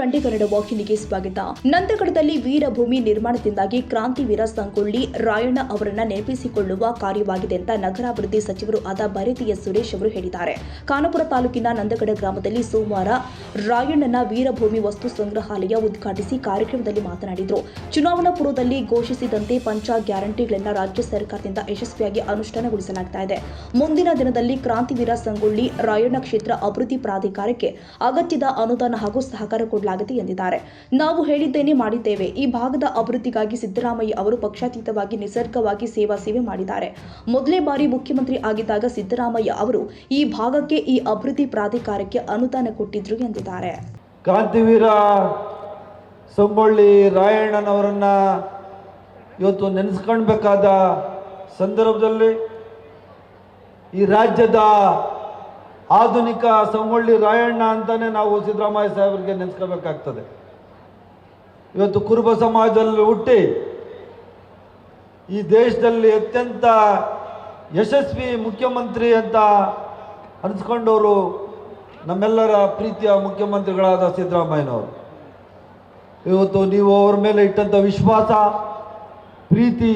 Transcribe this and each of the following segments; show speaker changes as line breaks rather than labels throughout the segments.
T20 Kannada ವಾಹಿನಿಗೆ ಸ್ವಾಗತ. ನಂದಗಡದಲ್ಲಿ ವೀರಭೂಮಿ ನಿರ್ಮಾಣದಿಂದಾಗಿ ಕ್ರಾಂತಿವೀರ ಸಂಗೊಳ್ಳಿ ರಾಯಣ್ಣ ಅವರನ್ನ ನೆನಪಿಸಿಕೊಳ್ಳುವ ಕಾರ್ಯವಾಗಿದೆ ಅಂತ ನಗರಾಭಿವೃದ್ಧಿ ಸಚಿವರು ಆದ ಬೈರತಿ ಎಸ್ ಸುರೇಶ್ ಅವರು ಹೇಳಿದ್ದಾರೆ. ಖಾನಾಪುರ ತಾಲೂಕಿನ ನಂದಗಡ ಗ್ರಾಮದಲ್ಲಿ ಸೋಮವಾರ ರಾಯಣ್ಣನ ವೀರಭೂಮಿ ವಸ್ತು ಸಂಗ್ರಹಾಲಯ ಉದ್ಘಾಟಿಸಿ ಕಾರ್ಯಕ್ರಮದಲ್ಲಿ ಮಾತನಾಡಿದರು. ಚುನಾವಣಾ ಪೂರ್ವದಲ್ಲಿ ಘೋಷಿಸಿದಂತೆ ಪಂಚ ಗ್ಯಾರಂಟಿಗಳನ್ನು ರಾಜ್ಯ ಸರ್ಕಾರದಿಂದ ಯಶಸ್ವಿಯಾಗಿ ಅನುಷ್ಠಾನಗೊಳಿಸಲಾಗ್ತಾ ಇದೆ. ಮುಂದಿನ ದಿನದಲ್ಲಿ ಕ್ರಾಂತಿವೀರ ಸಂಗೊಳ್ಳಿ ರಾಯಣ್ಣ ಕ್ಷೇತ್ರ ಅಭಿವೃದ್ಧಿ ಪ್ರಾಧಿಕಾರಕ್ಕೆ ಅಗತ್ಯದ ಅನುದಾನ ಹಾಗೂ ಸಹಕಾರ ಕೊಡಲಾಗಿದೆ ಎಂದಿದ್ದಾರೆ. ನಾವು ಹೇಳಿದ್ದೇನೆ ಮಾಡಿದ್ದೇವೆ. ಈ ಭಾಗದ ಅಭಿವೃದ್ಧಿಗಾಗಿ ಸಿದ್ದರಾಮಯ್ಯ ಅವರು ಪಕ್ಷಾತೀತವಾಗಿ ನಿಸರ್ಗವಾಗಿ ಸೇವೆ ಮಾಡಿದ್ದಾರೆ. ಮೊದಲೇ ಬಾರಿ ಮುಖ್ಯಮಂತ್ರಿ ಆಗಿದ್ದಾಗ ಸಿದ್ದರಾಮಯ್ಯ ಅವರು ಈ ಭಾಗಕ್ಕೆ ಈ ಅಭಿವೃದ್ಧಿ ಪ್ರಾಧಿಕಾರಕ್ಕೆ ಅನುದಾನ ಕೊಟ್ಟಿದ್ರು ಎಂದಿದ್ದಾರೆ.
ಕ್ರಾಂತಿವೀರ ಸಂಗೊಳ್ಳಿ ರಾಯಣ್ಣನವರನ್ನ ಇವತ್ತು ನೆನೆಸ್ಕೊಳ್ಬೇಕಾದ ಸಂದರ್ಭದಲ್ಲಿ ಈ ರಾಜ್ಯದ ಆಧುನಿಕ ಸಂಗೊಳ್ಳಿ ರಾಯಣ್ಣ ಅಂತಾನೆ ನಾವು ಸಿದ್ದರಾಮಯ್ಯ ಸಾಹೇಬರಿಗೆ ನೆನೆಸ್ಕೋಬೇಕಾಗ್ತದೆ. ಇವತ್ತು ಕುರುಬ ಸಮಾಜದಲ್ಲಿ ಹುಟ್ಟಿ ಈ ದೇಶದಲ್ಲಿ ಅತ್ಯಂತ ಯಶಸ್ವಿ ಮುಖ್ಯಮಂತ್ರಿ ಅಂತ ಅನಿಸ್ಕೊಂಡವರು ನಮ್ಮೆಲ್ಲರ ಪ್ರೀತಿಯ ಮುಖ್ಯಮಂತ್ರಿಗಳಾದ ಸಿದ್ದರಾಮಯ್ಯನವರು. ಇವತ್ತು ನೀವು ಅವ್ರ ಮೇಲೆ ಇಟ್ಟಂಥ ವಿಶ್ವಾಸ ಪ್ರೀತಿ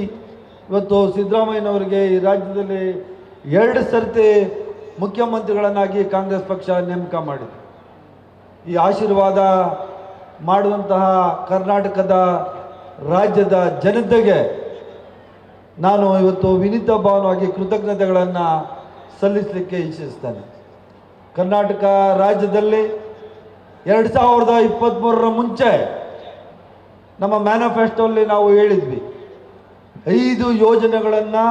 ಇವತ್ತು ಸಿದ್ದರಾಮಯ್ಯನವರಿಗೆ ಈ ರಾಜ್ಯದಲ್ಲಿ 2 ಸರ್ತಿ ಮುಖ್ಯಮಂತ್ರಿಗಳನ್ನಾಗಿ ಕಾಂಗ್ರೆಸ್ ಪಕ್ಷ ನೇಮಕ ಮಾಡಿದೆ. ಈ ಆಶೀರ್ವಾದ ಮಾಡುವಂತಹ ಕರ್ನಾಟಕದ ರಾಜ್ಯದ ಜನತೆಗೆ ನಾನು ಇವತ್ತು ವಿನೀತ ಭಾವವಾಗಿ ಕೃತಜ್ಞತೆಗಳನ್ನು ಸಲ್ಲಿಸಲಿಕ್ಕೆ ಇಚ್ಛಿಸ್ತೇನೆ. ಕರ್ನಾಟಕ ರಾಜ್ಯದಲ್ಲಿ 2023ರ ಮುಂಚೆ ನಮ್ಮ ಮ್ಯಾನಿಫೆಸ್ಟೋಲ್ಲಿ ನಾವು ಹೇಳಿದ್ವಿ 5 ಯೋಜನೆಗಳನ್ನು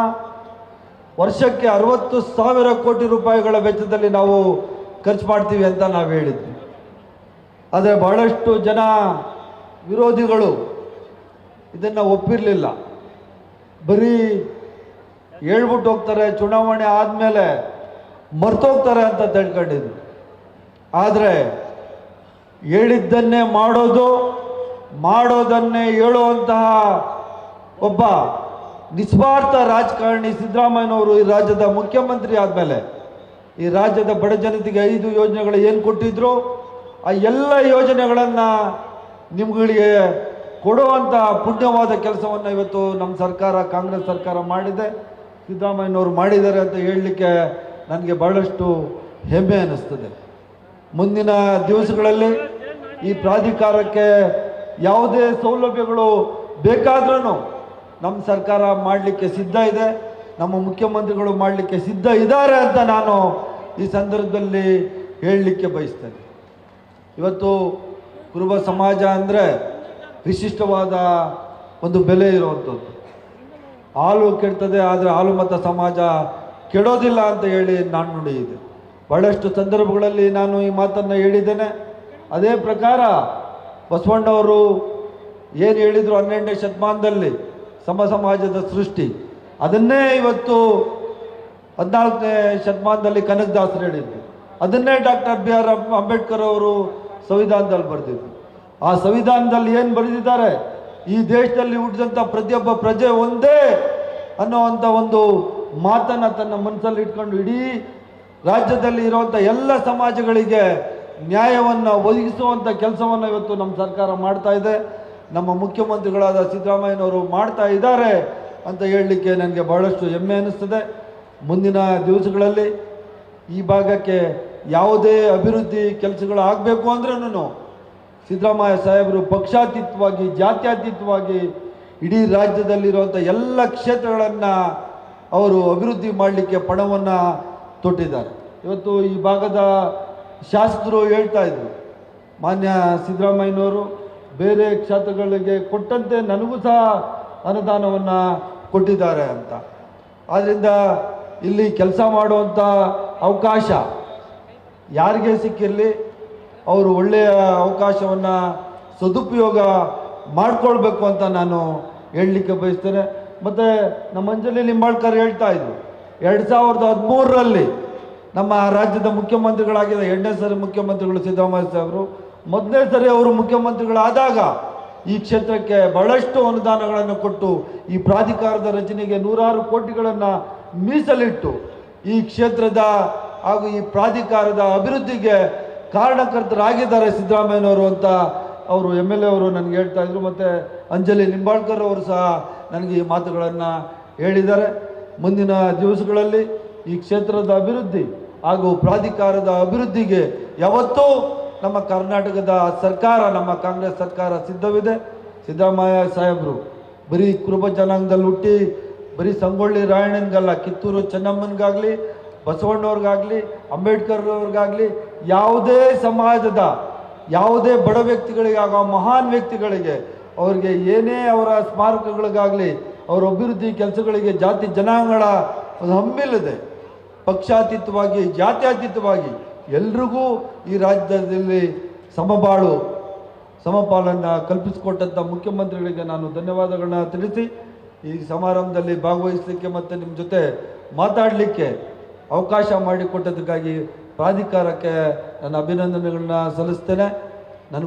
ವರ್ಷಕ್ಕೆ 60,000 ಕೋಟಿ ರೂಪಾಯಿಗಳ ವೆಚ್ಚದಲ್ಲಿ ನಾವು ಖರ್ಚು ಮಾಡ್ತೀವಿ ಅಂತ ನಾವು ಹೇಳಿದ್ವಿ. ಆದರೆ ಬಹಳಷ್ಟು ಜನ ವಿರೋಧಿಗಳು ಇದನ್ನು ಒಪ್ಪಿರಲಿಲ್ಲ. ಬರೀ ಹೇಳ್ಬಿಟ್ಟು ಹೋಗ್ತಾರೆ, ಚುನಾವಣೆ ಆದಮೇಲೆ ಮರ್ತೋಗ್ತಾರೆ ಅಂತ ತಿಳ್ಕೊಂಡಿದ್ರು. ಆದರೆ ಹೇಳಿದ್ದನ್ನೇ ಮಾಡೋದನ್ನೇ ಹೇಳುವಂತಹ ಒಬ್ಬ ನಿಸ್ವಾರ್ಥ ರಾಜಕಾರಣಿ ಸಿದ್ದರಾಮಯ್ಯನವರು ಈ ರಾಜ್ಯದ ಮುಖ್ಯಮಂತ್ರಿ ಆದಮೇಲೆ ಈ ರಾಜ್ಯದ ಬಡ ಜನತೆಗೆ 5 ಯೋಜನೆಗಳು ಏನು ಕೊಟ್ಟಿದ್ರು ಆ ಎಲ್ಲ ಯೋಜನೆಗಳನ್ನು ನಿಮ್ಗಳಿಗೆ ಕೊಡುವಂಥ ಪುಣ್ಯವಾದ ಕೆಲಸವನ್ನು ಇವತ್ತು ನಮ್ಮ ಸರ್ಕಾರ ಕಾಂಗ್ರೆಸ್ ಸರ್ಕಾರ ಮಾಡಿದೆ, ಸಿದ್ದರಾಮಯ್ಯನವರು ಮಾಡಿದ್ದಾರೆ ಅಂತ ಹೇಳಲಿಕ್ಕೆ ನನಗೆ ಬಹಳಷ್ಟು ಹೆಮ್ಮೆ ಅನ್ನಿಸ್ತದೆ. ಮುಂದಿನ ದಿವಸಗಳಲ್ಲಿ ಈ ಪ್ರಾಧಿಕಾರಕ್ಕೆ ಯಾವುದೇ ಸೌಲಭ್ಯಗಳು ಬೇಕಾದ್ರೂ ನಮ್ಮ ಸರ್ಕಾರ ಮಾಡಲಿಕ್ಕೆ ಸಿದ್ಧ ಇದೆ, ನಮ್ಮ ಮುಖ್ಯಮಂತ್ರಿಗಳು ಮಾಡಲಿಕ್ಕೆ ಸಿದ್ಧ ಇದ್ದಾರೆ ಅಂತ ನಾನು ಈ ಸಂದರ್ಭದಲ್ಲಿ ಹೇಳಲಿಕ್ಕೆ ಬಯಸ್ತೇನೆ. ಇವತ್ತು ಕುರುಬ ಸಮಾಜ ಅಂದರೆ ವಿಶಿಷ್ಟವಾದ ಒಂದು ಬೆಲೆ ಇರುವಂಥದ್ದು. ಹಾಲು ಕೆಡ್ತದೆ, ಆದರೆ ಹಾಲು ಮತ ಸಮಾಜ ಕೆಡೋದಿಲ್ಲ ಅಂತ ಹೇಳಿ ನಾಣ್ಣುಡಿ ಇದೆ. ಬಹಳಷ್ಟು ಸಂದರ್ಭಗಳಲ್ಲಿ ನಾನು ಈ ಮಾತನ್ನು ಹೇಳಿದ್ದೇನೆ. ಅದೇ ಪ್ರಕಾರ ಬಸವಣ್ಣವರು ಏನು ಹೇಳಿದರು 12ನೇ ಶತಮಾನದಲ್ಲಿ ಸಮಾಜದ ಸೃಷ್ಟಿ, ಅದನ್ನೇ ಇವತ್ತು 14ನೇ ಶತಮಾನದಲ್ಲಿ ಕನಕದಾಸರು ಹೇಳಿದ್ರು. ಅದನ್ನೇ ಡಾಕ್ಟರ್ BR ಅಂಬೇಡ್ಕರ್ ಅವರು ಸಂವಿಧಾನದಲ್ಲಿ ಬರೆದಿದ್ರು. ಆ ಸಂವಿಧಾನದಲ್ಲಿ ಏನು ಬರೆದಿದ್ದಾರೆ, ಈ ದೇಶದಲ್ಲಿ ಹುಟ್ಟಿದಂಥ ಪ್ರತಿಯೊಬ್ಬ ಪ್ರಜೆ ಒಂದೇ ಅನ್ನೋವಂಥ ಒಂದು ಮಾತನ್ನು ತನ್ನ ಮನಸ್ಸಲ್ಲಿ ಇಟ್ಕೊಂಡು ಇಡೀ ರಾಜ್ಯದಲ್ಲಿ ಇರುವಂಥ ಎಲ್ಲ ಸಮಾಜಗಳಿಗೆ ನ್ಯಾಯವನ್ನು ಒದಗಿಸುವಂಥ ಕೆಲಸವನ್ನು ಇವತ್ತು ನಮ್ಮ ಸರ್ಕಾರ ಮಾಡ್ತಾ ಇದೆ, ನಮ್ಮ ಮುಖ್ಯಮಂತ್ರಿಗಳಾದ ಸಿದ್ದರಾಮಯ್ಯನವರು ಮಾಡ್ತಾ ಇದ್ದಾರೆ ಅಂತ ಹೇಳಲಿಕ್ಕೆ ನನಗೆ ಬಹಳಷ್ಟು ಹೆಮ್ಮೆ ಅನ್ನಿಸ್ತದೆ. ಮುಂದಿನ ದಿವಸಗಳಲ್ಲಿ ಈ ಭಾಗಕ್ಕೆ ಯಾವುದೇ ಅಭಿವೃದ್ಧಿ ಕೆಲಸಗಳು ಆಗಬೇಕು ಅಂದ್ರೂ ಸಿದ್ದರಾಮಯ್ಯ ಸಾಹೇಬರು ಪಕ್ಷಾತೀತವಾಗಿ ಜಾತ್ಯತೀತವಾಗಿ ಇಡೀ ರಾಜ್ಯದಲ್ಲಿರುವಂಥ ಎಲ್ಲ ಕ್ಷೇತ್ರಗಳನ್ನು ಅವರು ಅಭಿವೃದ್ಧಿ ಮಾಡಲಿಕ್ಕೆ ಪಣವನ್ನು ತೊಟ್ಟಿದ್ದಾರೆ. ಇವತ್ತು ಈ ಭಾಗದ ಶಾಸಕರು ಹೇಳ್ತಾ ಇದ್ರು, ಮಾನ್ಯ ಸಿದ್ದರಾಮಯ್ಯನವರು ಬೇರೆ ಕ್ಷೇತ್ರಗಳಿಗೆ ಕೊಟ್ಟಂತೆ ನನಗೂ ಸಹ ಅನುದಾನವನ್ನು ಕೊಟ್ಟಿದ್ದಾರೆ ಅಂತ. ಆದ್ದರಿಂದ ಇಲ್ಲಿ ಕೆಲಸ ಮಾಡುವಂಥ ಅವಕಾಶ ಯಾರಿಗೆ ಸಿಕ್ಕಿರಲಿ ಅವರು ಒಳ್ಳೆಯ ಅವಕಾಶವನ್ನು ಸದುಪಯೋಗ ಮಾಡಿಕೊಳ್ಬೇಕು ಅಂತ ನಾನು ಹೇಳಲಿಕ್ಕೆ ಬಯಸ್ತೇನೆ. ಮತ್ತು ನಮ್ಮ ಅಂಜಲಿ ಲಿಂಬಾಳ್ಕರ್ ಹೇಳ್ತಾ ಇದ್ರು 2013ರಲ್ಲಿ ನಮ್ಮ ರಾಜ್ಯದ ಮುಖ್ಯಮಂತ್ರಿಗಳಾಗಿದ್ದ 2ನೇ ಸರಿ ಮುಖ್ಯಮಂತ್ರಿಗಳು ಸಿದ್ದರಾಮಯ್ಯ ಸಾಹೇಬರು, ಮೊದಲನೇ ಸರಿ ಅವರು ಮುಖ್ಯಮಂತ್ರಿಗಳಾದಾಗ ಈ ಕ್ಷೇತ್ರಕ್ಕೆ ಬಹಳಷ್ಟು ಅನುದಾನಗಳನ್ನು ಕೊಟ್ಟು ಈ ಪ್ರಾಧಿಕಾರದ ರಚನೆಗೆ 100 ಕೋಟಿಗಳನ್ನು ಮೀಸಲಿಟ್ಟು ಈ ಕ್ಷೇತ್ರದ ಹಾಗೂ ಈ ಪ್ರಾಧಿಕಾರದ ಅಭಿವೃದ್ಧಿಗೆ ಕಾರಣಕರ್ತರಾಗಿದ್ದಾರೆ ಸಿದ್ದರಾಮಯ್ಯನವರು ಅಂತ ಅವರು MLA ಅವರು ನನಗೆ ಹೇಳ್ತಾ ಇದ್ರು, ಮತ್ತು ಅಂಜಲಿ ನಿಂಬಾಳ್ಕರ್ ಅವರು ಸಹ ನನಗೆ ಈ ಮಾತುಗಳನ್ನು ಹೇಳಿದ್ದಾರೆ. ಮುಂದಿನ ದಿವಸಗಳಲ್ಲಿ ಈ ಕ್ಷೇತ್ರದ ಅಭಿವೃದ್ಧಿ ಹಾಗೂ ಪ್ರಾಧಿಕಾರದ ಅಭಿವೃದ್ಧಿಗೆ ಯಾವತ್ತೂ ನಮ್ಮ ಕರ್ನಾಟಕದ ಸರ್ಕಾರ, ನಮ್ಮ ಕಾಂಗ್ರೆಸ್ ಸರ್ಕಾರ ಸಿದ್ಧವಿದೆ. ಸಿದ್ದರಾಮಯ್ಯ ಸಾಹೇಬರು ಬರೀ ಕುರುಬ ಜನಾಂಗದಲ್ಲಿ ಹುಟ್ಟಿ ಬರೀ ಸಂಗೊಳ್ಳಿ ರಾಯಣ್ಣನಿಗಲ್ಲ, ಕಿತ್ತೂರು ಚೆನ್ನಮ್ಮನಿಗಾಗಲಿ, ಬಸವಣ್ಣವ್ರಿಗಾಗಲಿ, ಅಂಬೇಡ್ಕರ್ ಅವ್ರಿಗಾಗಲಿ, ಯಾವುದೇ ಸಮಾಜದ ಯಾವುದೇ ಬಡ ವ್ಯಕ್ತಿಗಳಿಗೆ ಹಾಗೂ ಮಹಾನ್ ವ್ಯಕ್ತಿಗಳಿಗೆ ಅವ್ರಿಗೆ ಏನೇ ಅವರ ಸ್ಮಾರಕಗಳಿಗಾಗಲಿ ಅವರ ಅಭಿವೃದ್ಧಿ ಕೆಲಸಗಳಿಗೆ ಜಾತಿ ಜನಾಂಗಗಳ ಒಂದು ಹಮ್ಮಿಲ್ಲದೆ ಪಕ್ಷಾತೀತವಾಗಿ ಜಾತ್ಯತೀತವಾಗಿ ಎಲ್ರಿಗೂ ಈ ರಾಜ್ಯದಲ್ಲಿ ಸಮಬಾಳು ಸಮಪಾಲನ್ನು ಕಲ್ಪಿಸಿಕೊಟ್ಟಂಥ ಮುಖ್ಯಮಂತ್ರಿಗಳಿಗೆ ನಾನು ಧನ್ಯವಾದಗಳನ್ನ ತಿಳಿಸಿ ಈ ಸಮಾರಂಭದಲ್ಲಿ ಭಾಗವಹಿಸಲಿಕ್ಕೆ ಮತ್ತು ನಿಮ್ಮ ಜೊತೆ ಮಾತಾಡಲಿಕ್ಕೆ ಅವಕಾಶ ಮಾಡಿಕೊಟ್ಟದಕ್ಕಾಗಿ ಪ್ರಾಧಿಕಾರಕ್ಕೆ ನನ್ನ ಅಭಿನಂದನೆಗಳನ್ನ ಸಲ್ಲಿಸ್ತೇನೆ. ನಾನು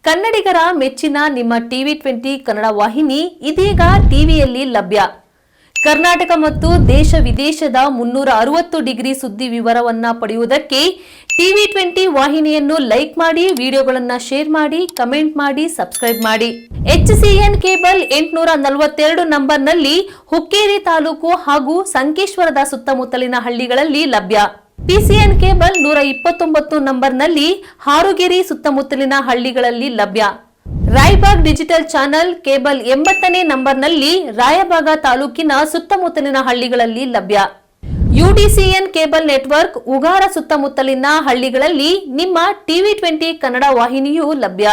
ಕನ್ನಡಿಗರ ಮೆಚ್ಚಿನ ನಿಮ್ಮ TV20 ಕನ್ನಡ ವಾಹಿನಿ ಇದೀಗ ಟಿವಿಯಲ್ಲಿ ಲಭ್ಯ. ಕರ್ನಾಟಕ ಮತ್ತು ದೇಶ ವಿದೇಶದ 360 ಡಿಗ್ರಿ ಸುದ್ದಿ ವಿವರವನ್ನ ಪಡೆಯುವುದಕ್ಕೆ TV20 ವಾಹಿನಿಯನ್ನು ಲೈಕ್ ಮಾಡಿ, ವಿಡಿಯೋಗಳನ್ನು ಶೇರ್ ಮಾಡಿ, ಕಮೆಂಟ್ ಮಾಡಿ, ಸಬ್ಸ್ಕ್ರೈಬ್ ಮಾಡಿ. HCN ಕೇಬಲ್ 842 ನಂಬರ್ನಲ್ಲಿ ಹುಕ್ಕೇರಿ ತಾಲೂಕು ಹಾಗೂ ಸಂಕೇಶ್ವರದ ಸುತ್ತಮುತ್ತಲಿನ ಹಳ್ಳಿಗಳಲ್ಲಿ ಲಭ್ಯ. PCN ಕೇಬಲ್ 129 ನಂಬರ್ನಲ್ಲಿ ಹಾರುಗೆರೆ ಸುತ್ತಮುತ್ತಲಿನ ಹಳ್ಳಿಗಳಲ್ಲಿ ಲಭ್ಯ. ರಾಯಬಾಗ್ ಡಿಜಿಟಲ್ ಚಾನೆಲ್ ಕೇಬಲ್ 80ನೇ ನಂಬರ್ನಲ್ಲಿ ರಾಯಬಾಗ ತಾಲೂಕಿನ ಸುತ್ತಮುತ್ತಲಿನ ಹಳ್ಳಿಗಳಲ್ಲಿ ಲಭ್ಯ. UDCN ಕೇಬಲ್ ನೆಟ್ವರ್ಕ್ ಉಗಾರ ಸುತ್ತಮುತ್ತಲಿನ ಹಳ್ಳಿಗಳಲ್ಲಿ ನಿಮ್ಮ TV20 ಕನ್ನಡ ವಾಹಿನಿಯೂ ಲಭ್ಯ.